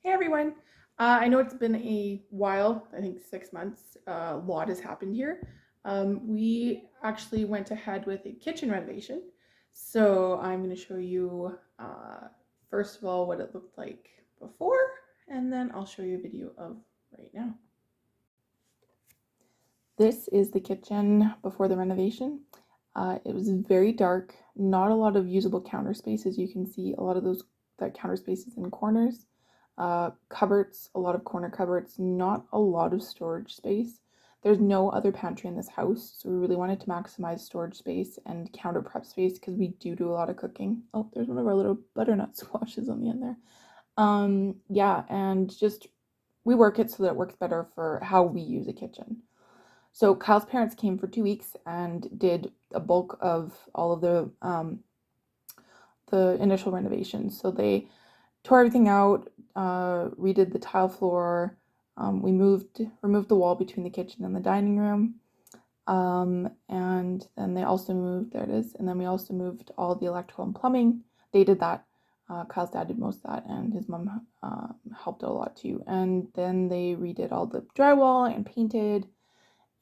Hey everyone! I know it's been a while, I think 6 months. A lot has happened here. We actually went ahead with a kitchen renovation. So I'm going to show you, first of all, what it looked like before, and then I'll show you a video of right now. This is the kitchen before the renovation. It was very dark, not a lot of usable counter space. As you can see, a lot of that counter space is in corners. Cupboards, a lot of corner cupboards, not a lot of storage space. There's no other pantry in this house, so we really wanted to maximize storage space and counter prep space because we do a lot of cooking. Oh, there's one of our little butternut squashes on the end there. Yeah, and just rework it so that it works better for how we use a kitchen. So Kyle's parents came for 2 weeks and did a bulk of all of the initial renovations. So they tore everything out, redid the tile floor. We removed the wall between the kitchen and the dining room. And then they also moved, there it is. And then we also moved all the electrical and plumbing. They did that. Kyle's dad did most of that, and his mom helped out a lot too. And then they redid all the drywall and painted.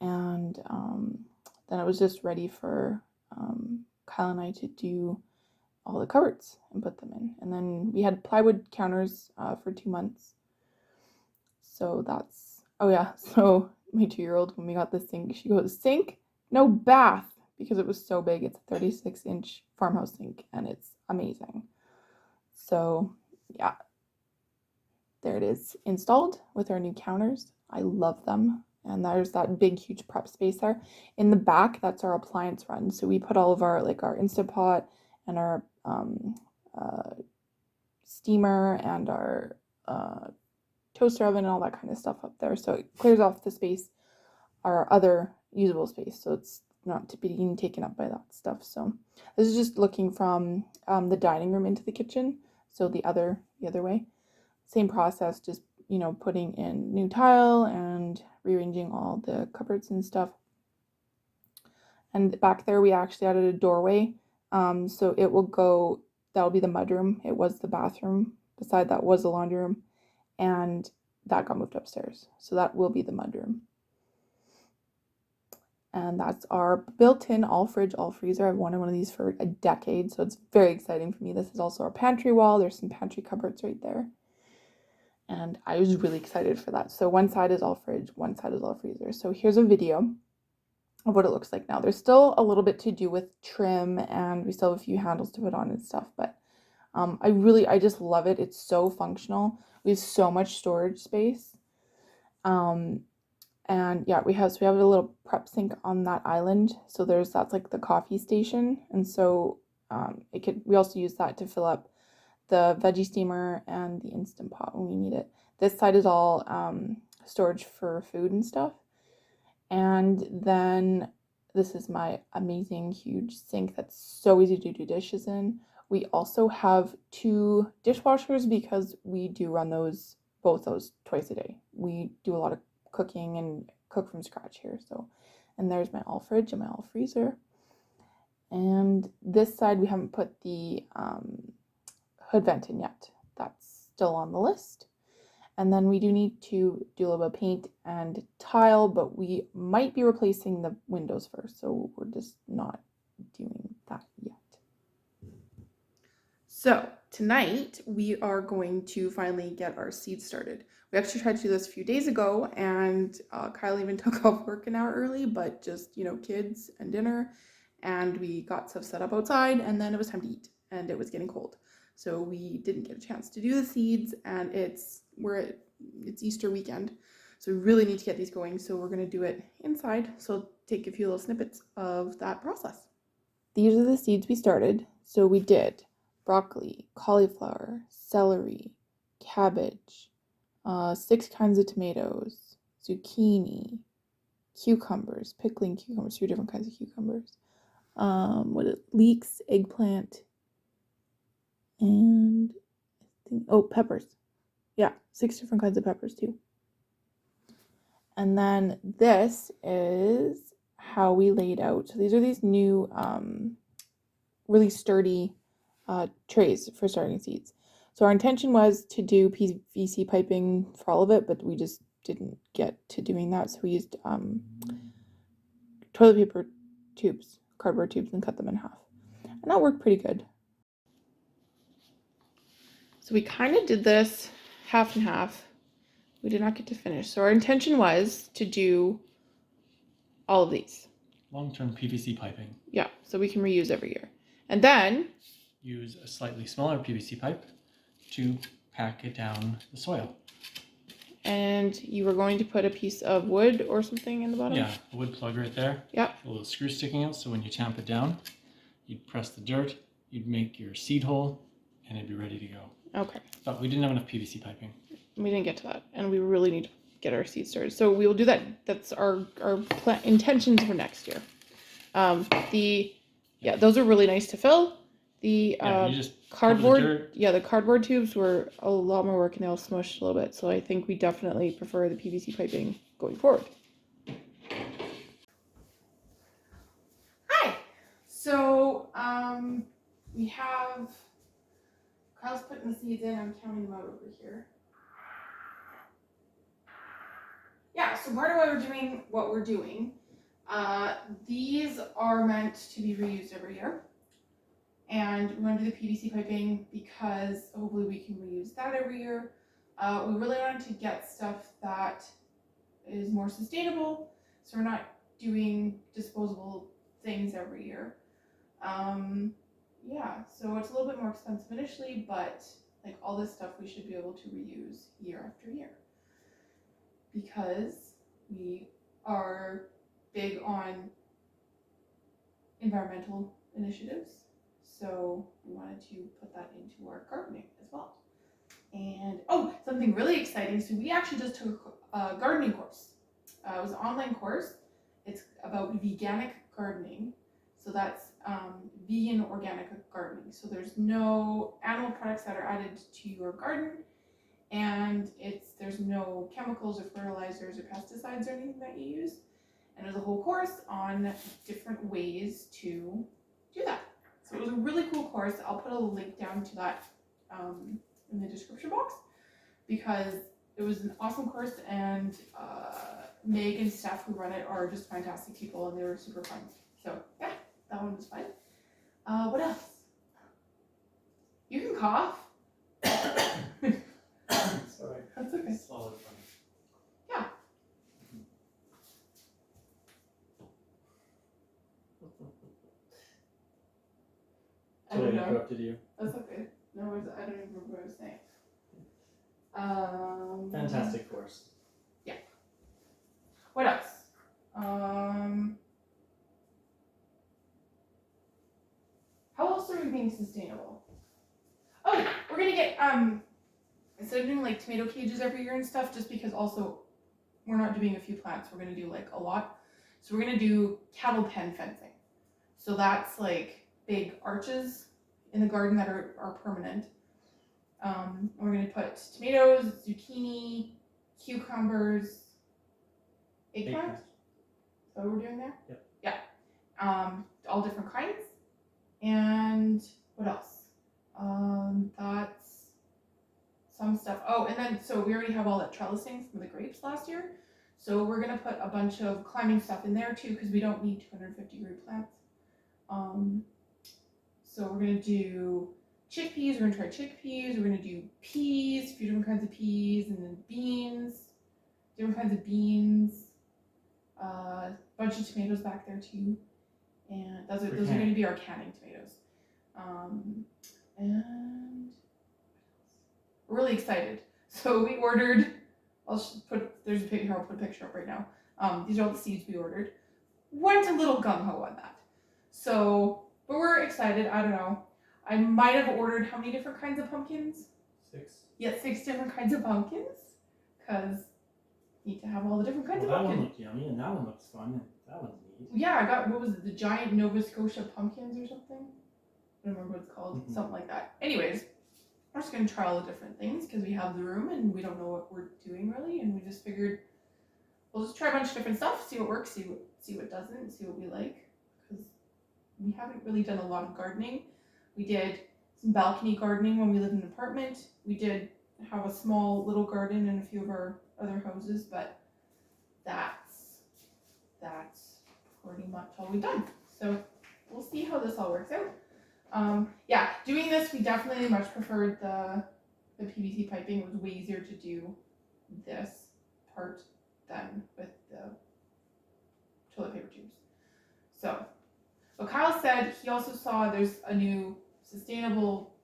And then it was just ready for Kyle and I to do all the cupboards and put them in. And then we had plywood counters for 2 months. So that's, oh yeah, so my 2-year-old, when we got the sink, she goes, sink, no bath, because it was so big. It's a 36-inch farmhouse sink, and it's amazing. So yeah, there it is installed with our new counters. I love them. And there's that big, huge prep space there. In the back, that's our appliance run. So we put all of our, our Instant Pot and our steamer and our toaster oven and all that kind of stuff up there. So it clears off the space, our other usable space. So it's not being taken up by that stuff. So this is just looking from the dining room into the kitchen. So the other way. Same process, just, putting in new tile and rearranging all the cupboards and stuff. And back there, we actually added a doorway. So it will go, that'll be the mudroom. It was the bathroom. Beside that was the laundry room. And that got moved upstairs. So that will be the mudroom. And that's our built-in all fridge, all freezer. I've wanted one of these for a decade, so it's very exciting for me. This is also our pantry wall. There's some pantry cupboards right there. And I was really excited for that. So one side is all fridge, one side is all freezer. So here's a video of what it looks like now. There's still a little bit to do with trim, and we still have a few handles to put on and stuff, but I just love it. It's so functional. We have so much storage space. And yeah, we have a little prep sink on that island. So that's like the coffee station. And so we also use that to fill up the veggie steamer and the Instant Pot when we need it. This side is all storage for food and stuff. And then this is my amazing huge sink that's so easy to do dishes in. We also have 2 dishwashers because we do run both those twice a day. We do a lot of cooking and cook from scratch here. So, and there's my all fridge and my all freezer. And this side we haven't put the hood vent in yet. That's still on the list. And then we do need to do a little bit of paint and tile, but we might be replacing the windows first. So we're just not doing that yet. So tonight we are going to finally get our seeds started. We actually tried to do this a few days ago, and Kyle even took off work an hour early, but just, kids and dinner, and we got stuff set up outside, and then it was time to eat, and it was getting cold. So we didn't get a chance to do the seeds, and it's Easter weekend. So we really need to get these going. So we're going to do it inside. So I'll take a few little snippets of that process. These are the seeds we started. So we did broccoli, cauliflower, celery, cabbage, 6 kinds of tomatoes, zucchini, cucumbers, pickling cucumbers, 3 different kinds of cucumbers, leeks, eggplant, and peppers. Yeah, 6 different kinds of peppers too. And then this is how we laid out. So these are these new really sturdy trays for starting seeds. So our intention was to do PVC piping for all of it, but we just didn't get to doing that. So we used toilet paper tubes, cardboard tubes, and cut them in half. And that worked pretty good. So we kind of did this half and half. We did not get to finish. So our intention was to do all of these. Long-term PVC piping. Yeah, so we can reuse every year. And then use a slightly smaller PVC pipe to pack it down the soil. And you were going to put a piece of wood or something in the bottom? Yeah, a wood plug right there. Yeah. A little screw sticking out, so when you tamp it down, you'd press the dirt, you'd make your seed hole, and it'd be ready to go. Okay. But we didn't have enough PVC piping. We didn't get to that, and we really need to get our seed started. So we will do that. That's our intentions for next year. Those are really nice to fill. The You just cardboard, the cardboard tubes were a lot more work and they all smushed a little bit. So I think we definitely prefer the PVC piping going forward. Hi. So we have Kyle's putting the seeds in. I'm counting them out over here. Yeah. So part of why we're doing what we're doing, these are meant to be reused every year. And we want to do the PVC piping because hopefully we can reuse that every year. We really wanted to get stuff that is more sustainable, so we're not doing disposable things every year. So it's a little bit more expensive initially, but like all this stuff we should be able to reuse year after year because we are big on environmental initiatives. So we wanted to put that into our gardening as well. And something really exciting. So we actually just took a gardening course. It was an online course. It's about veganic gardening. So that's vegan organic gardening. So there's no animal products that are added to your garden, and there's no chemicals or fertilizers or pesticides or anything that you use. And there's a whole course on different ways to do that. So it was a really cool course. I'll put a link down to that in the description box because it was an awesome course, and Meg and Steph who run it are just fantastic people, and they were super fun. So yeah, that one was fun. What else? You can cough. Sorry. That's okay. Solid fun. Yeah. I don't know. Interrupted you. That's okay. No worries. I don't even remember what I was saying. Fantastic course. Yeah. What else? How else are we being sustainable? Oh, yeah. We're gonna get instead of doing like tomato cages every year and stuff, just because also we're not doing a few plants, we're gonna do like a lot. So we're gonna do cattle pen fencing. So that's like big arches in the garden that are permanent. We're going to put tomatoes, zucchini, cucumbers, eggplant. Is that what we're doing there? Yep. Yeah. All different kinds. And what else? That's some stuff. Oh, and then so we already have all that trellising from the grapes last year. So we're going to put a bunch of climbing stuff in there too because we don't need 250 root plants. So we're going to do chickpeas, we're going to try chickpeas, we're going to do peas, a few different kinds of peas, and then beans, different kinds of beans, a bunch of tomatoes back there too. And those are going to be our canning tomatoes. And we're really excited. So we ordered, there's a picture, I'll put a picture up right now. These are all the seeds we ordered. Went a little gung-ho on that. So, but we're excited. I don't know. I might have ordered how many different kinds of pumpkins? 6. Yeah, 6 different kinds of pumpkins. Because you need to have all the different kinds of That pumpkins. one looked yummy, and that one looks fun, and that one's neat. Yeah, I got, what was it, the giant Nova Scotia pumpkins or something? I don't remember what it's called. Mm-hmm. Something like that. Anyways, we're just going to try all the different things because we have the room and we don't know what we're doing really. And we just figured we'll just try a bunch of different stuff, see what works, see what doesn't, see what we like. Because we haven't really done a lot of gardening. We did some balcony gardening when we lived in an apartment. We did have a small little garden in a few of our other houses, but that's pretty much all we've done. So we'll see how this all works out. Yeah, doing this, we definitely much preferred the PVC piping. It was way easier to do this part than with the toilet paper tubes. So, but Kyle said he also saw there's a new sustainable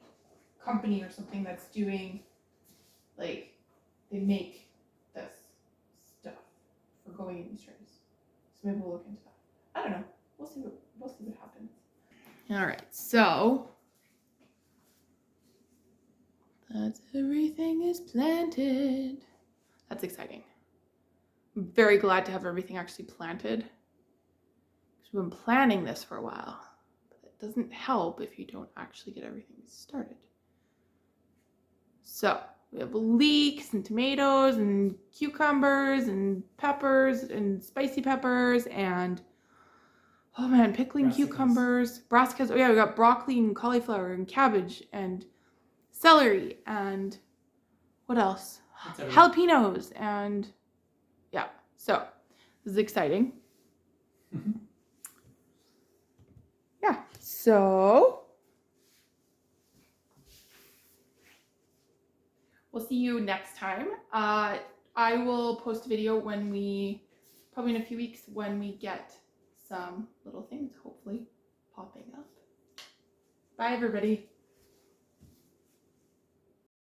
company or something that's doing, like, they make this stuff for going in these trays. So maybe we'll look into that. I don't know. We'll see what happens. All right, so that's everything is planted. That's exciting. I'm very glad to have everything actually planted. We've been planning this for a while, but it doesn't help if you don't actually get everything started. So we have leeks and tomatoes and cucumbers and peppers and spicy peppers and, oh man, pickling Brassicas. cucumbers, brassicas. Oh yeah, we got broccoli and cauliflower and cabbage and celery and what else? Jalapenos and yeah. So this is exciting. Yeah, so we'll see you next time. I will post a video probably in a few weeks, when we get some little things hopefully popping up. Bye, everybody.